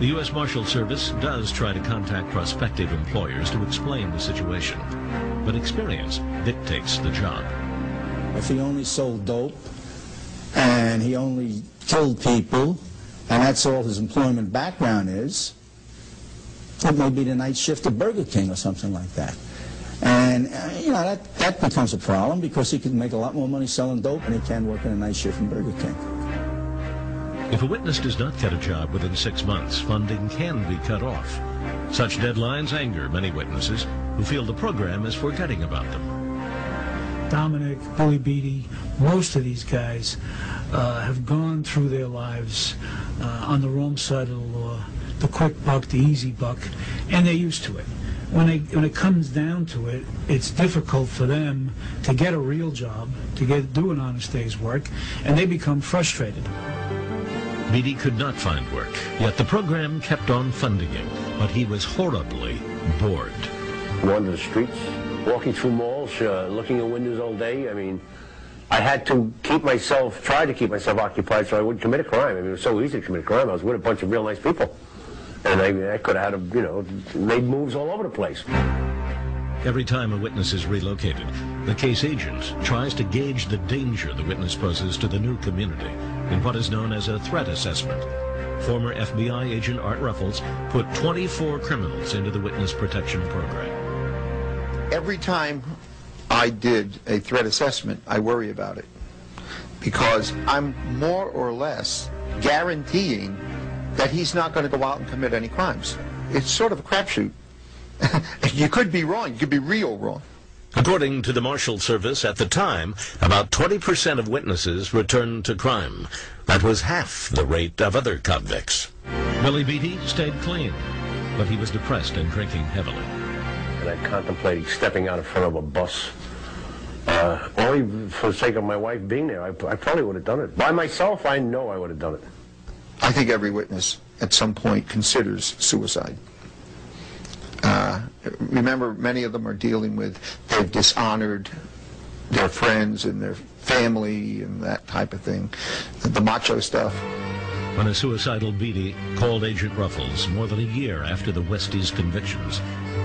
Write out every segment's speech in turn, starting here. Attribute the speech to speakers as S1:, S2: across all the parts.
S1: The U.S. Marshal Service does try to contact prospective employers to explain the situation, but experience dictates the job.
S2: If he only sold dope and he only killed people, and that's all his employment background is, it may be the night shift at Burger King or something like that. And, you know, that becomes a problem because he can make a lot more money selling dope than he can working a night shift in Burger King.
S1: If a witness does not get a job within 6 months, funding can be cut off. Such deadlines anger many witnesses who feel the program is forgetting about them.
S3: Dominic, Billy Beatty, most of these guys have gone through their lives on the wrong side of the law, the quick buck, the easy buck, and they're used to it. When it comes down to it, it's difficult for them to get a real job, to do an honest day's work, and they become frustrated.
S1: Beatty could not find work, yet the program kept on funding him, but he was horribly bored.
S4: Wandering the streets, walking through malls, looking at windows all day. I mean, I had to try to keep myself occupied so I wouldn't commit a crime. I mean, it was so easy to commit a crime. I was with a bunch of real nice people. And I could have had, made moves all over the place.
S1: Every time a witness is relocated, the case agent tries to gauge the danger the witness poses to the new community in what is known as a threat assessment. Former FBI agent Art Ruffles put 24 criminals into the witness protection program.
S5: Every time I did a threat assessment, I worry about it because I'm more or less guaranteeing that he's not going to go out and commit any crimes. It's sort of a crapshoot. You could be wrong. You could be real wrong.
S1: According to the Marshal Service at the time, about 20% of witnesses returned to crime. That was half the rate of other convicts. Billy Beatty stayed clean, but he was depressed and drinking heavily.
S4: And I contemplated stepping out in front of a bus. Only for the sake of my wife being there. I probably would have done it. By myself, I know I would have done it.
S5: I think every witness at some point considers suicide. Remember, many of them are dealing with, they've dishonored their friends and their family and that type of thing, the macho stuff.
S1: When a suicidal Beatty called Agent Ruffles more than a year after the Westies convictions,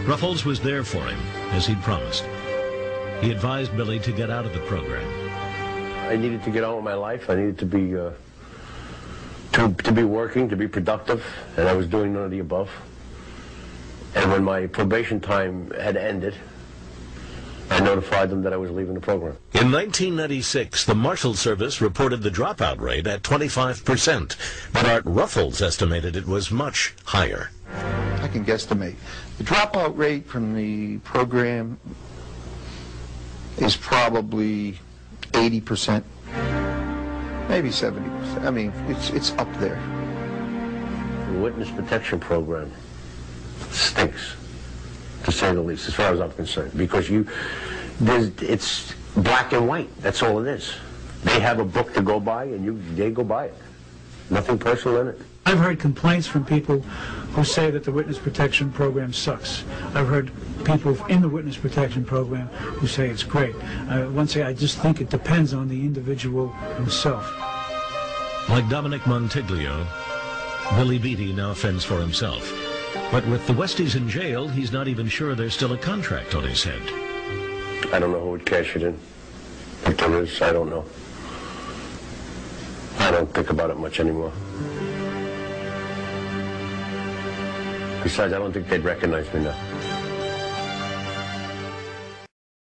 S1: Ruffles was there for him, as he'd promised. He advised Billy to get out of the program.
S4: I needed to get on with my life. I needed to be to be working, to be productive, and I was doing none of the above. And when my probation time had ended, I notified them that I was leaving the program.
S1: In 1996, the Marshal Service reported the dropout rate at 25%, but Art Ruffles estimated it was much higher.
S5: I can guesstimate. The dropout rate from the program is probably 80%, maybe 70%. I mean, it's up there.
S4: The witness protection program stinks, to say the least, as far as I'm concerned, because it's black and white. That's all it is. They have a book to go by, and they go by it. Nothing personal in it.
S3: I've heard complaints from people who say that the witness protection program sucks. I've heard people in the witness protection program who say it's great. Once again, I just think it depends on the individual himself.
S1: Like Dominic Montiglio, Billy Beatty now fends for himself. But with the Westies in jail, he's not even sure there's still a contract on his head.
S4: I don't know who would cash it in. If there is, I don't know. I don't think about it much anymore. Besides, I don't think they'd recognize me now.